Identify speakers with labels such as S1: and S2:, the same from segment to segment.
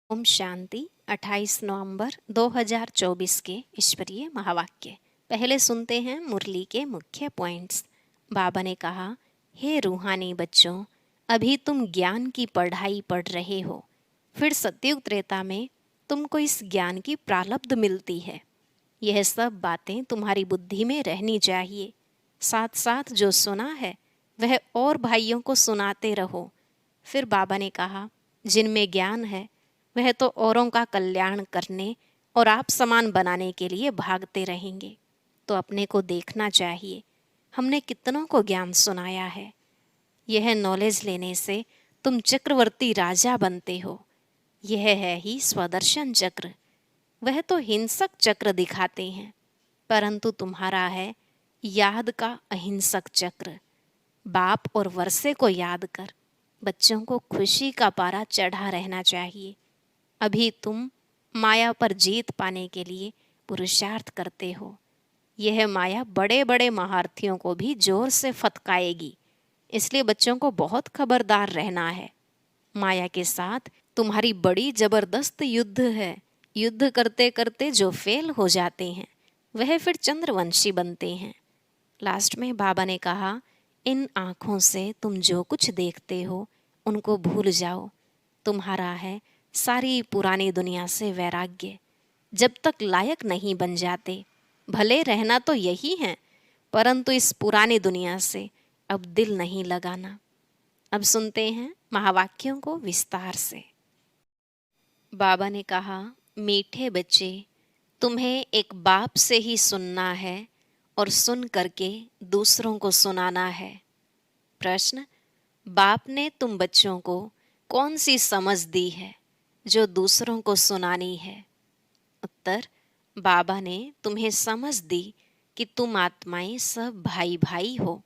S1: ओम शांति 28 नवंबर 2024 के ईश्वरीय महावाक्य। पहले सुनते हैं मुरली के मुख्य पॉइंट्स। बाबा ने कहा, हे रूहानी बच्चों, अभी तुम ज्ञान की पढ़ाई पढ़ रहे हो। फिर सतयुग त्रेता में तुमको इस ज्ञान की प्रालब्ध मिलती है। यह सब बातें तुम्हारी बुद्धि में रहनी चाहिए। साथ साथ जो सुना है वह और भाइयों को सुनाते रहो। फिर बाबा ने कहा, जिनमें ज्ञान है वह तो औरों का कल्याण करने और आप समान बनाने के लिए भागते रहेंगे। तो अपने को देखना चाहिए, हमने कितनों को ज्ञान सुनाया है। यह नॉलेज लेने से तुम चक्रवर्ती राजा बनते हो। यह है ही स्वदर्शन चक्र। वह तो हिंसक चक्र दिखाते हैं, परंतु तुम्हारा है याद का अहिंसक चक्र। बाप और वर्षे को याद कर बच्चों को खुशी का पारा चढ़ा रहना चाहिए। अभी तुम माया पर जीत पाने के लिए पुरुषार्थ करते हो। यह माया बड़े बड़े महारथियों को भी जोर से फटकाएगी, इसलिए बच्चों को बहुत खबरदार रहना है। माया के साथ तुम्हारी बड़ी जबरदस्त युद्ध है। युद्ध करते करते जो फेल हो जाते हैं वह फिर चंद्रवंशी बनते हैं। लास्ट में बाबा ने कहा, इन आँखों से तुम जो कुछ देखते हो उनको भूल जाओ। तुम्हारा है सारी पुरानी दुनिया से वैराग्य। जब तक लायक नहीं बन जाते, भले रहना तो यही है, परंतु इस पुरानी दुनिया से अब दिल नहीं लगाना। अब सुनते हैं महावाक्यों को विस्तार से। बाबा ने कहा, मीठे बच्चे, तुम्हें एक बाप से ही सुनना है और सुन करके दूसरों को सुनाना है। प्रश्न, बाप ने तुम बच्चों को कौन सी समझ दी है जो दूसरों को सुनानी है? उत्तर, बाबा ने तुम्हें समझ दी कि तुम आत्माएं सब भाई भाई हो।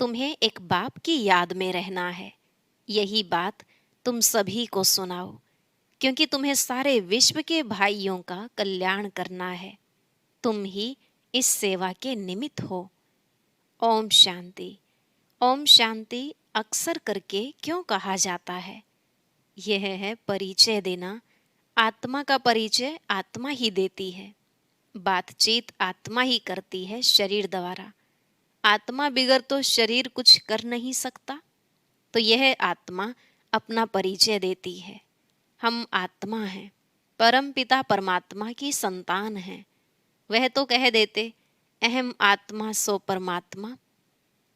S1: तुम्हें एक बाप की याद में रहना है। यही बात तुम सभी को सुनाओ, क्योंकि तुम्हें सारे विश्व के भाइयों का कल्याण करना है। तुम ही इस सेवा के निमित्त हो। ओम शांति। ओम शांति अक्सर करके क्यों कहा जाता है? यह है परिचय देना। आत्मा का परिचय आत्मा ही देती है। बातचीत आत्मा ही करती है शरीर द्वारा। आत्मा बिगर तो शरीर कुछ कर नहीं सकता। तो यह आत्मा अपना परिचय देती है। हम आत्मा हैं, परम पिता परमात्मा की संतान हैं। वह तो कह देते, अहम आत्मा सो परमात्मा।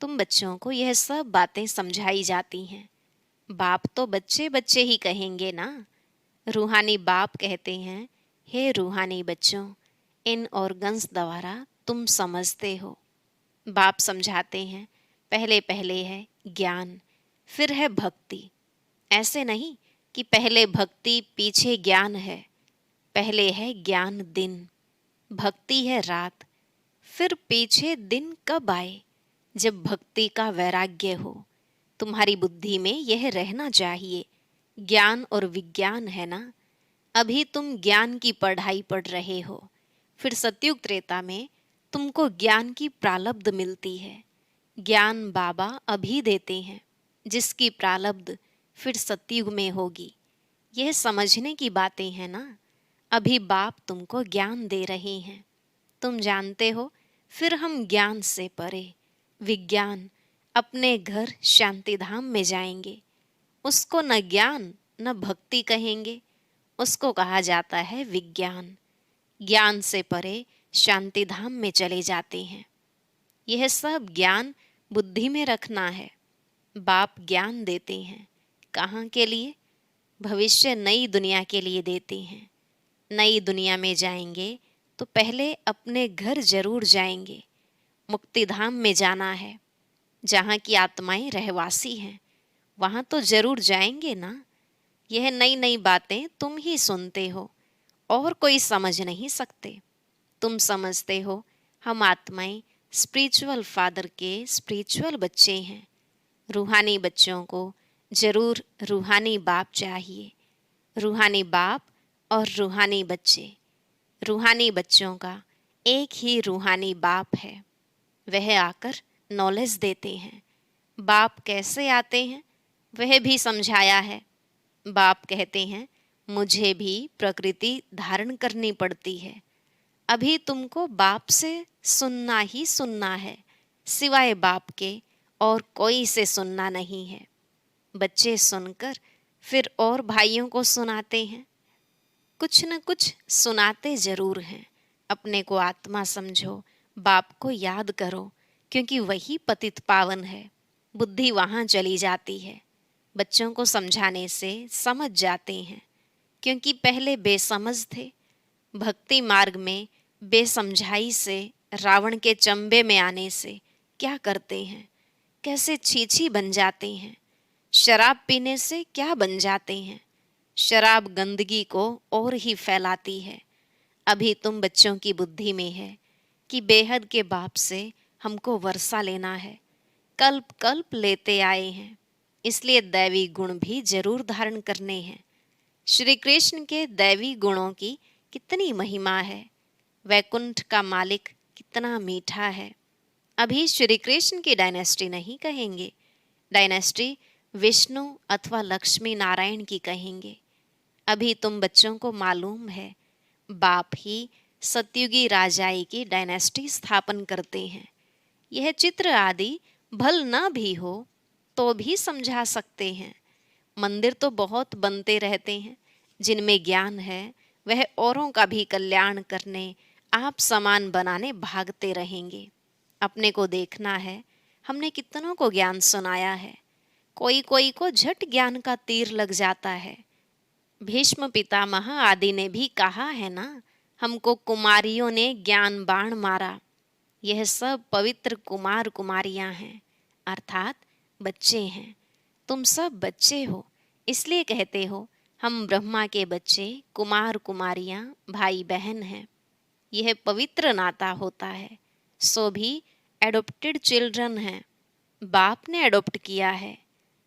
S1: तुम बच्चों को यह सब बातें समझाई जाती हैं। बाप तो बच्चे बच्चे ही कहेंगे ना। रूहानी बाप कहते हैं, हे रूहानी बच्चों, इन ऑर्गन्स द्वारा तुम समझते हो। बाप समझाते हैं, पहले पहले है ज्ञान, फिर है भक्ति। ऐसे नहीं कि पहले भक्ति पीछे ज्ञान है। पहले है ज्ञान दिन, भक्ति है रात, फिर पीछे दिन कब आए? जब भक्ति का वैराग्य हो। तुम्हारी बुद्धि में यह रहना चाहिए, ज्ञान और विज्ञान है ना। अभी तुम ज्ञान की पढ़ाई पढ़ रहे हो, फिर सतयुग त्रेता में तुमको ज्ञान की प्रालब्ध मिलती है। ज्ञान बाबा अभी देते हैं, जिसकी प्रालब्ध फिर सतयुग में होगी। यह समझने की बातें हैं ना। अभी बाप तुमको ज्ञान दे रहे हैं, तुम जानते हो। फिर हम ज्ञान से परे विज्ञान अपने घर शांति धाम में जाएंगे। उसको न ज्ञान न भक्ति कहेंगे, उसको कहा जाता है विज्ञान। ज्ञान से परे शांति धाम में चले जाते हैं। यह सब ज्ञान बुद्धि में रखना है। बाप ज्ञान देते हैं, कहाँ के लिए? भविष्य नई दुनिया के लिए देते हैं। नई दुनिया में जाएंगे तो पहले अपने घर जरूर जाएंगे। मुक्ति धाम में जाना है, जहाँ की आत्माएं रहवासी हैं, वहाँ तो जरूर जाएंगे ना। यह नई नई बातें तुम ही सुनते हो, और कोई समझ नहीं सकते। तुम समझते हो हम आत्माएं स्पिरिचुअल फादर के स्पिरिचुअल बच्चे हैं। रूहानी बच्चों को जरूर रूहानी बाप चाहिए। रूहानी बाप और रूहानी बच्चे। रूहानी बच्चों का एक ही रूहानी बाप है। वह आकर नॉलेज देते हैं। बाप कैसे आते हैं वह भी समझाया है। बाप कहते हैं, मुझे भी प्रकृति धारण करनी पड़ती है। अभी तुमको बाप से सुनना ही सुनना है, सिवाय बाप के और कोई से सुनना नहीं है। बच्चे सुनकर फिर और भाइयों को सुनाते हैं। कुछ न कुछ सुनाते जरूर हैं। अपने को आत्मा समझो, बाप को याद करो, क्योंकि वही पतित पावन है। बुद्धि वहाँ चली जाती है। बच्चों को समझाने से समझ जाते हैं, क्योंकि पहले बेसमझ थे। भक्ति मार्ग में बेसमझाई से, रावण के चंबे में आने से क्या करते हैं, कैसे छीछी बन जाते हैं। शराब पीने से क्या बन जाते हैं। शराब गंदगी को और ही फैलाती है। अभी तुम बच्चों की बुद्धि में है कि बेहद के बाप से हमको वर्षा लेना है। कल्प कल्प लेते आए हैं, इसलिए दैवी गुण भी जरूर धारण करने हैं। श्री कृष्ण के दैवी गुणों की कितनी महिमा है। वैकुंठ का मालिक कितना मीठा है। अभी श्री कृष्ण की डायनेस्टी नहीं कहेंगे, डायनेस्टी विष्णु अथवा लक्ष्मी नारायण की कहेंगे। अभी तुम बच्चों को मालूम है बाप ही सतयुगी राजाई की डायनेस्टी स्थापन करते हैं। यह चित्र आदि भल न भी हो तो भी समझा सकते हैं। मंदिर तो बहुत बनते रहते हैं, जिनमें ज्ञान है वह औरों का भी कल्याण करने, आप समान बनाने भागते रहेंगे। अपने को देखना है, हमने कितनों को ज्ञान सुनाया है। कोई कोई को झट ज्ञान का तीर लग जाता है। भीष्म पितामह आदि ने भी कहा है ना, हमको कुमारियों ने ज्ञान बाण मारा। यह सब पवित्र कुमार कुमारियां हैं, अर्थात बच्चे हैं। तुम सब बच्चे हो, इसलिए कहते हो हम ब्रह्मा के बच्चे, कुमार कुमारियां भाई बहन हैं। यह पवित्र नाता होता है। सो भी एडॉप्टेड चिल्ड्रन हैं। बाप ने एडॉप्ट किया है,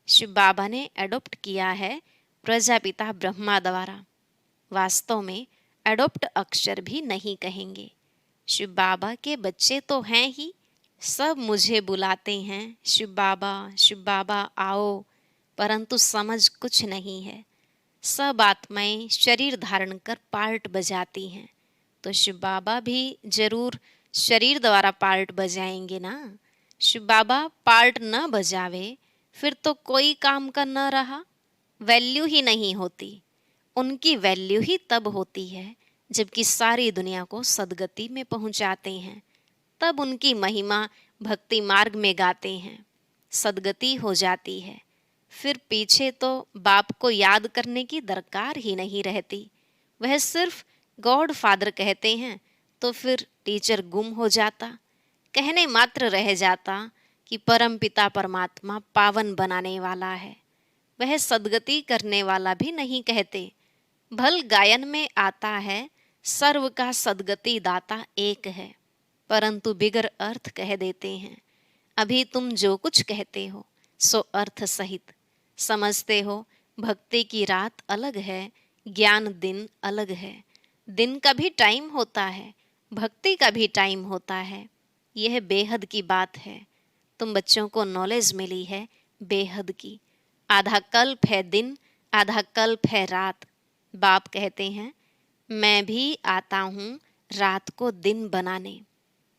S1: शिव बाबा ने एडॉप्ट किया है प्रजापिता ब्रह्मा द्वारा। वास्तव में एडॉप्ट अक्षर भी नहीं कहेंगे। शिव बाबा के बच्चे तो हैं ही। सब मुझे बुलाते हैं, शिव बाबा आओ, परंतु समझ कुछ नहीं है। सब आत्माएं शरीर धारण कर पार्ट बजाती हैं, तो शिव बाबा भी जरूर शरीर द्वारा पार्ट बजाएंगे ना। शिव बाबा पार्ट न बजावे फिर तो कोई काम का न रहा, वैल्यू ही नहीं होती। उनकी वैल्यू ही तब होती है जबकि सारी दुनिया को सदगति में पहुंचाते हैं। तब उनकी महिमा भक्ति मार्ग में गाते हैं, सदगति हो जाती है। फिर पीछे तो बाप को याद करने की दरकार ही नहीं रहती। वह सिर्फ गॉड फादर कहते हैं तो फिर टीचर गुम हो जाता। कहने मात्र रह जाता कि परम पिता परमात्मा पावन बनाने वाला है। वह सदगति करने वाला भी नहीं कहते। भल गायन में आता है सर्व का सदगति दाता एक है, परंतु बिगर अर्थ कह देते हैं। अभी तुम जो कुछ कहते हो सो अर्थ सहित समझते हो। भक्ति की रात अलग है, ज्ञान दिन अलग है। दिन का भी टाइम होता है, भक्ति का भी टाइम होता है। यह बेहद की बात है। तुम बच्चों को नॉलेज मिली है बेहद की। आधा कल्प है दिन, आधा कल्प है रात। बाप कहते हैं मैं भी आता हूँ रात को दिन बनाने।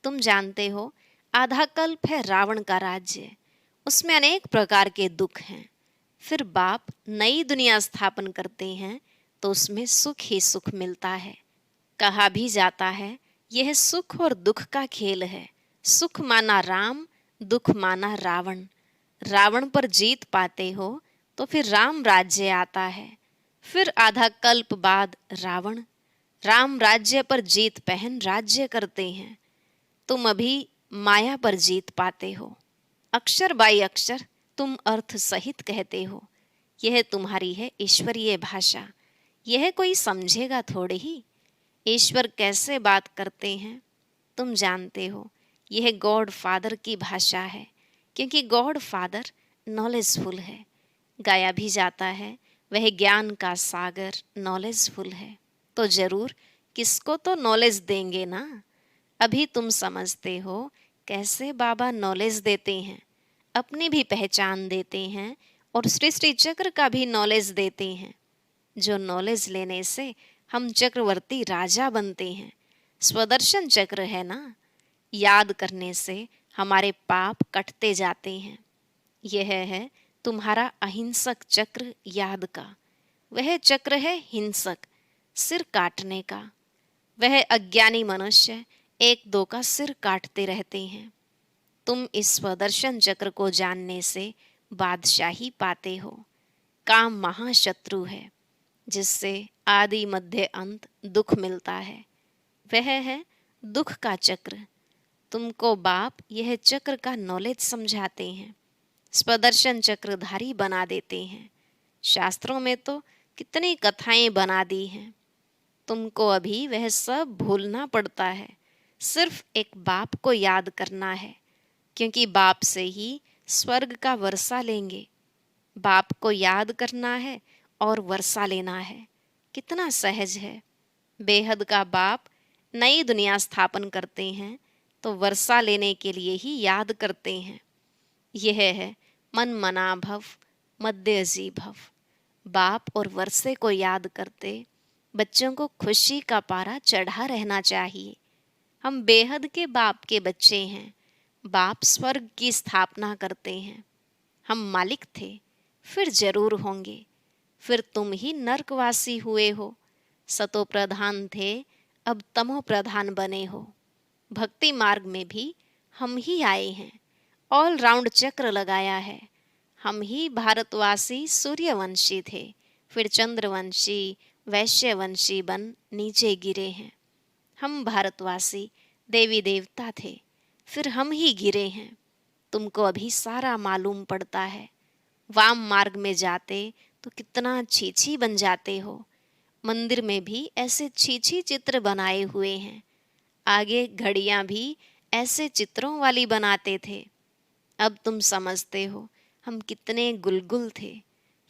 S1: तुम जानते हो आधा कल्प है रावण का राज्य, उसमें अनेक प्रकार के दुख हैं। फिर बाप नई दुनिया स्थापन करते हैं तो उसमें सुख ही सुख मिलता है। कहा भी जाता है यह सुख और दुख का खेल है। सुख माना राम, दुख माना रावण। रावण पर जीत पाते हो तो फिर राम राज्य आता है। फिर आधा कल्प बाद रावण राम राज्य पर जीत पहन राज्य करते हैं। तुम अभी माया पर जीत पाते हो। अक्षर बाई अक्षर तुम अर्थ सहित कहते हो। यह तुम्हारी है ईश्वरीय भाषा। यह कोई समझेगा थोड़े ही। ईश्वर कैसे बात करते हैं तुम जानते हो। यह गॉड फादर की भाषा है, क्योंकि गॉड फादर नॉलेजफुल है। गाया भी जाता है वह ज्ञान का सागर नॉलेजफुल है। तो जरूर किसको तो नॉलेज देंगे ना। अभी तुम समझते हो कैसे बाबा नॉलेज देते हैं, अपनी भी पहचान देते हैं और सृष्टि चक्र का भी नॉलेज देते हैं। जो नॉलेज लेने से हम चक्रवर्ती राजा बनते हैं, स्वदर्शन चक्र है ना। याद करने से हमारे पाप कटते जाते हैं। यह है तुम्हारा अहिंसक चक्र याद का। वह चक्र है हिंसक, सिर काटने का। वह अज्ञानी मनुष्य एक दो का सिर काटते रहते हैं। तुम इस स्वदर्शन चक्र को जानने से बादशाही पाते हो। काम महाशत्रु है, जिससे आदि मध्य अंत दुख मिलता है। वह है दुख का चक्र। तुमको बाप यह चक्र का नॉलेज समझाते हैं, स्वदर्शन चक्रधारी बना देते हैं। शास्त्रों में तो कितनी कथाएं बना दी हैं। तुमको अभी वह सब भूलना पड़ता है। सिर्फ एक बाप को याद करना है, क्योंकि बाप से ही स्वर्ग का वर्षा लेंगे। बाप को याद करना है और वर्षा लेना है। कितना सहज है। बेहद का बाप नई दुनिया स्थापन करते हैं तो वर्षा लेने के लिए ही याद करते हैं। यह है मन मना भव मध्य जी भव। बाप और वर्षे को याद करते बच्चों को खुशी का पारा चढ़ा रहना चाहिए। हम बेहद के बाप के बच्चे हैं। बाप स्वर्ग की स्थापना करते हैं। हम मालिक थे, फिर जरूर होंगे। फिर तुम ही नर्कवासी हुए हो। सतो प्रधान थे, अब तमो प्रधान बने हो। भक्ति मार्ग में भी हम ही आए हैं। ऑल राउंड चक्र लगाया है। हम ही भारतवासी सूर्यवंशी थे, फिर चंद्रवंशी वैश्यवंशी बन नीचे गिरे हैं। हम भारतवासी देवी देवता थे, फिर हम ही गिरे हैं। तुमको अभी सारा मालूम पड़ता है। वाम मार्ग में जाते तो कितना छीछी बन जाते हो। मंदिर में भी ऐसे छीछी चित्र बनाए हुए हैं। आगे घड़ियां भी ऐसे चित्रों वाली बनाते थे। अब तुम समझते हो हम कितने गुलगुल थे।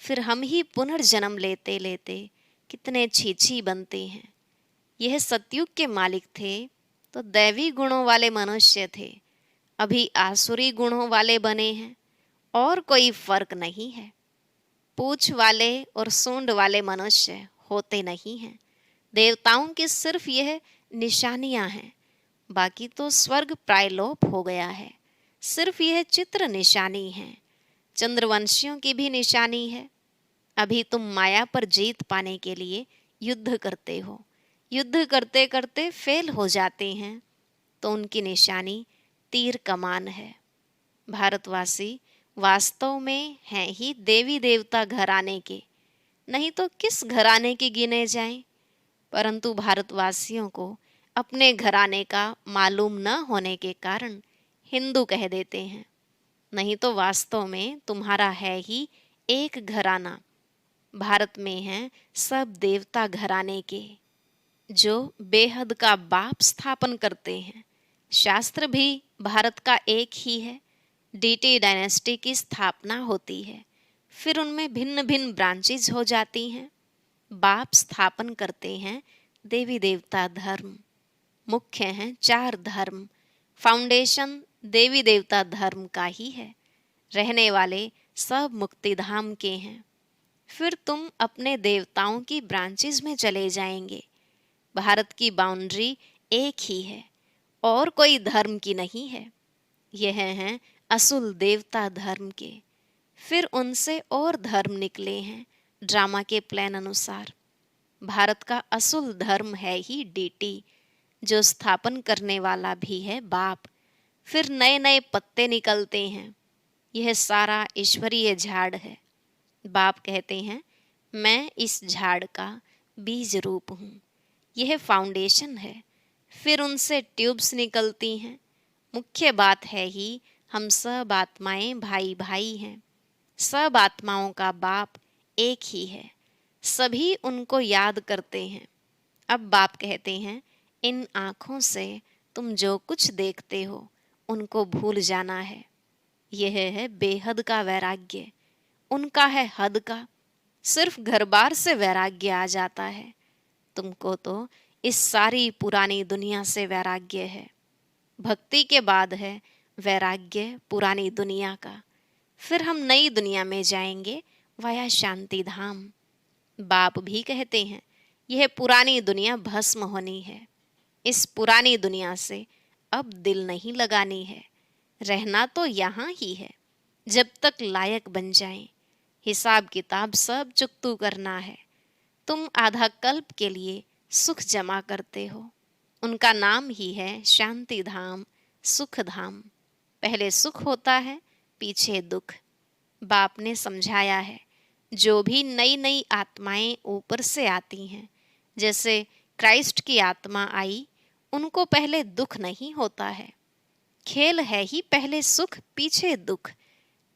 S1: फिर हम ही पुनर्जन्म लेते लेते कितने छीछी बनते हैं। यह सतयुग के मालिक थे तो दैवी गुणों वाले मनुष्य थे। अभी आसुरी गुणों वाले बने हैं, और कोई फर्क नहीं है। पूंछ वाले और सूंड वाले मनुष्य होते नहीं हैं। देवताओं की सिर्फ यह निशानियां हैं, बाकी तो स्वर्ग प्रायलोप हो गया है। सिर्फ यह चित्र निशानी है। चंद्रवंशियों की भी निशानी है। अभी तुम माया पर जीत पाने के लिए युद्ध करते हो। युद्ध करते करते फेल हो जाते हैं तो उनकी निशानी तीर कमान है। भारतवासी वास्तव में हैं ही देवी देवता घराने के, नहीं तो किस घराने के गिने जाएं। परंतु भारतवासियों को अपने घराने का मालूम न होने के कारण हिंदू कह देते हैं। नहीं तो वास्तव में तुम्हारा है ही एक घराना। भारत में हैं सब देवता घराने के, जो बेहद का बाप स्थापन करते हैं। शास्त्र भी भारत का एक ही है। डीटी डायनेस्टी की स्थापना होती है, फिर उनमें भिन्न भिन्न ब्रांचेज हो जाती हैं। बाप स्थापन करते हैं देवी देवता धर्म। मुख्य हैं चार धर्म। फाउंडेशन देवी देवता धर्म का ही है। रहने वाले सब मुक्तिधाम के हैं। फिर तुम अपने देवताओं की ब्रांचेज में चले जाएंगे। भारत की बाउंड्री एक ही है, और कोई धर्म की नहीं है। यह हैं असुल देवता धर्म के। फिर उनसे और धर्म निकले हैं ड्रामा के प्लान अनुसार। भारत का असुल धर्म है ही डीटी, जो स्थापन करने वाला भी है बाप। फिर नए नए पत्ते निकलते हैं। यह सारा ईश्वरीय झाड़ है। बाप कहते हैं मैं इस झाड़ का बीज रूप हूँ। यह फाउंडेशन है। फिर उनसे ट्यूब्स निकलती हैं। मुख्य बात है ही हम सब आत्माएं भाई भाई हैं। सब आत्माओं का बाप एक ही है। सभी उनको याद करते हैं। अब बाप कहते हैं इन आँखों से तुम जो कुछ देखते हो उनको भूल जाना है। यह है बेहद का वैराग्य। उनका है हद का। सिर्फ घर बार से वैराग्य आ जाता है। तुमको तो इस सारी पुरानी दुनिया से वैराग्य है। भक्ति के बाद है वैराग्य पुरानी दुनिया का। फिर हम नई दुनिया में जाएंगे वाया शांति धाम। बाप भी कहते हैं यह पुरानी दुनिया भस्म होनी है। इस पुरानी दुनिया से अब दिल नहीं लगानी है। रहना तो यहाँ ही है जब तक लायक बन जाएं। हिसाब किताब सब चुकतू करना है। तुम आधा कल्प के लिए सुख जमा करते हो। उनका नाम ही है शांति धाम, सुख धाम। पहले सुख होता है, पीछे दुख। बाप ने समझाया है जो भी नई नई आत्माएं ऊपर से आती हैं, जैसे क्राइस्ट की आत्मा आई, उनको पहले दुख नहीं होता है। खेल है ही पहले सुख पीछे दुख।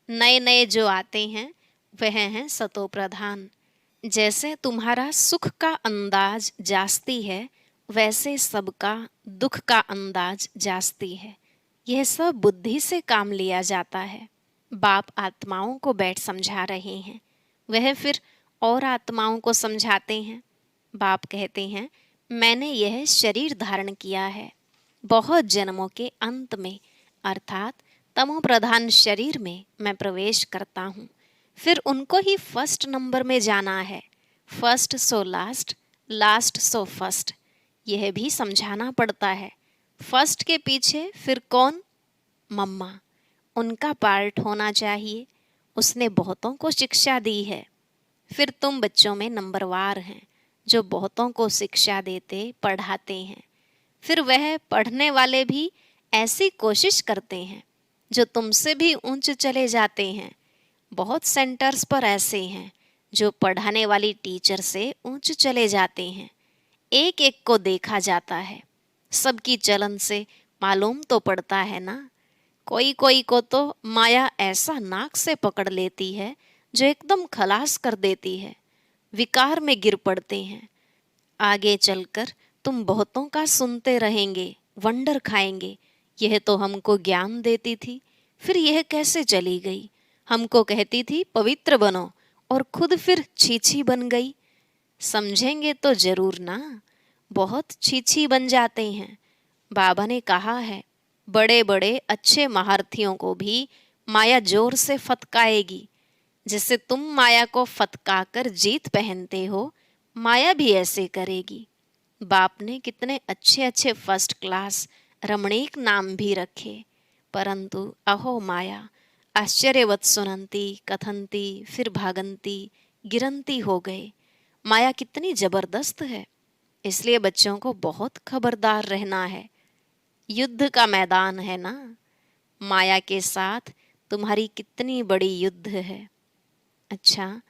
S1: नए नए जो आते हैं वह हैं सतो प्रधान। जैसे तुम्हारा सुख का अंदाज जास्ती है, वैसे सबका दुख का अंदाज जास्ती है। यह सब बुद्धि से काम लिया जाता है। बाप आत्माओं को बैठ समझा रहे हैं, वह फिर और आत्माओं को समझाते हैं। बाप कहते हैं मैंने यह शरीर धारण किया है। बहुत जन्मों के अंत में अर्थात तमो प्रधान शरीर में मैं प्रवेश करता हूँ। फिर उनको ही फर्स्ट नंबर में जाना है। First so last, last so first. यह भी समझाना पड़ता है। फर्स्ट के पीछे फिर कौन? मम्मा। उनका पार्ट होना चाहिए। उसने बहुतों को शिक्षा दी है। फिर तुम बच्चों में नंबरवार हैं जो बहुतों को शिक्षा देते पढ़ाते हैं। फिर वह पढ़ने वाले भी ऐसी कोशिश करते हैं जो तुमसे भी ऊंच चले जाते हैं। बहुत सेंटर्स पर ऐसे हैं जो पढ़ाने वाली टीचर से ऊंच चले जाते हैं। एक एक को देखा जाता है। सबकी चलन से मालूम तो पड़ता है ना। कोई कोई को तो माया ऐसा नाक से पकड़ लेती है जो एकदम खलास कर देती है। विकार में गिर पड़ते हैं। आगे चलकर तुम बहुतों का सुनते रहेंगे, वंडर खाएंगे। यह तो हमको ज्ञान देती थी, फिर यह कैसे चली गई? हमको कहती थी पवित्र बनो और खुद फिर छीछी बन गई। समझेंगे तो जरूर ना। बहुत छीछी बन जाते हैं। बाबा ने कहा है बड़े बड़े अच्छे महारथियों को भी माया जोर से फतकाएगी। जैसे तुम माया को फतका कर जीत पहनते हो, माया भी ऐसे करेगी। बाप ने कितने अच्छे अच्छे फर्स्ट क्लास रमणीक नाम भी रखे, परंतु अहो माया आश्चर्यवत सुनंती कथंती फिर भागंती गिरंती हो गए। माया कितनी जबरदस्त है। इसलिए बच्चों को बहुत खबरदार रहना है। युद्ध का मैदान है ना। माया के साथ तुम्हारी कितनी बड़ी युद्ध है। अच्छा,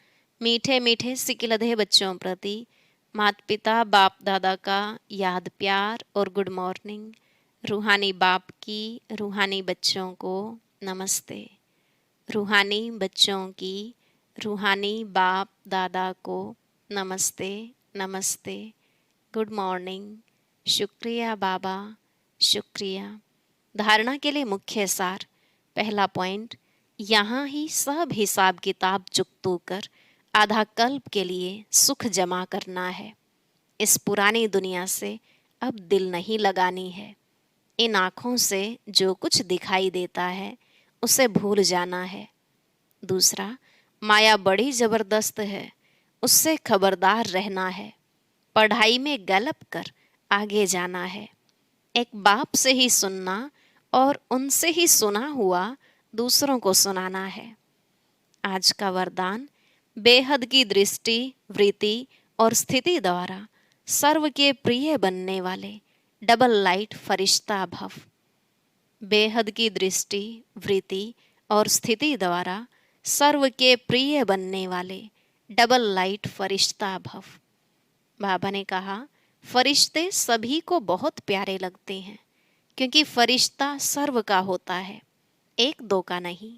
S1: मीठे मीठे सिकिलधे बच्चों प्रति माता पिता बाप दादा का याद प्यार और गुड मॉर्निंग। रूहानी बाप की रूहानी बच्चों को नमस्ते। रूहानी बच्चों की रूहानी बाप दादा को नमस्ते नमस्ते, गुड मॉर्निंग। शुक्रिया बाबा, शुक्रिया। धारणा के लिए मुख्य सार। पहला पॉइंट, यहाँ ही सब हिसाब किताब चुकतू कर आधा कल्प के लिए सुख जमा करना है। इस पुरानी दुनिया से अब दिल नहीं लगानी है। इन आँखों से जो कुछ दिखाई देता है उसे भूल जाना है। दूसरा, माया बड़ी जबरदस्त है, उससे खबरदार रहना है। पढ़ाई में गलप कर आगे जाना है। एक बाप से ही सुनना और उनसे ही सुना हुआ दूसरों को सुनाना है। आज का वरदान, बेहद की दृष्टि वृत्ति और स्थिति द्वारा सर्व के प्रिय बनने वाले डबल लाइट फरिश्ता भव। बेहद की दृष्टि वृत्ति और स्थिति द्वारा सर्व के प्रिय बनने वाले डबल लाइट फरिश्ता भव। बाबा ने कहा फरिश्ते सभी को बहुत प्यारे लगते हैं, क्योंकि फरिश्ता सर्व का होता है, एक दो का नहीं।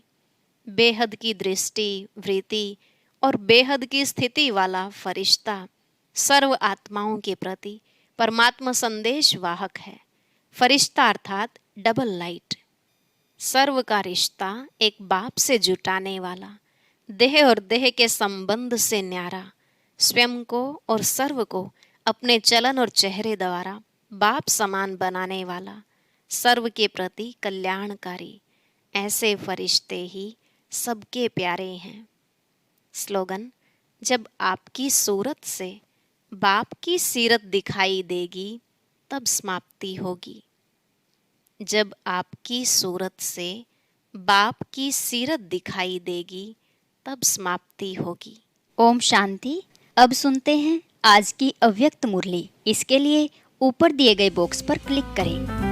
S1: बेहद की दृष्टि वृत्ति और बेहद की स्थिति वाला फरिश्ता सर्व आत्माओं के प्रति परमात्मा संदेश वाहक है। फरिश्ता अर्थात डबल लाइट। सर्व का रिश्ता एक बाप से जुटाने वाला, देह और देह के संबंध से न्यारा, स्वयं को और सर्व को अपने चलन और चेहरे द्वारा बाप समान बनाने वाला, सर्व के प्रति कल्याणकारी। ऐसे फरिश्ते ही सबके प्यारे हैं। स्लोगन, जब आपकी सूरत से बाप की सीरत दिखाई देगी तब समाप्ति होगी। जब आपकी सूरत से बाप की सीरत दिखाई देगी तब समाप्ति होगी।
S2: ओम शांति। अब सुनते हैं आज की अव्यक्त मुरली। इसके लिए ऊपर दिए गए बॉक्स पर क्लिक करें।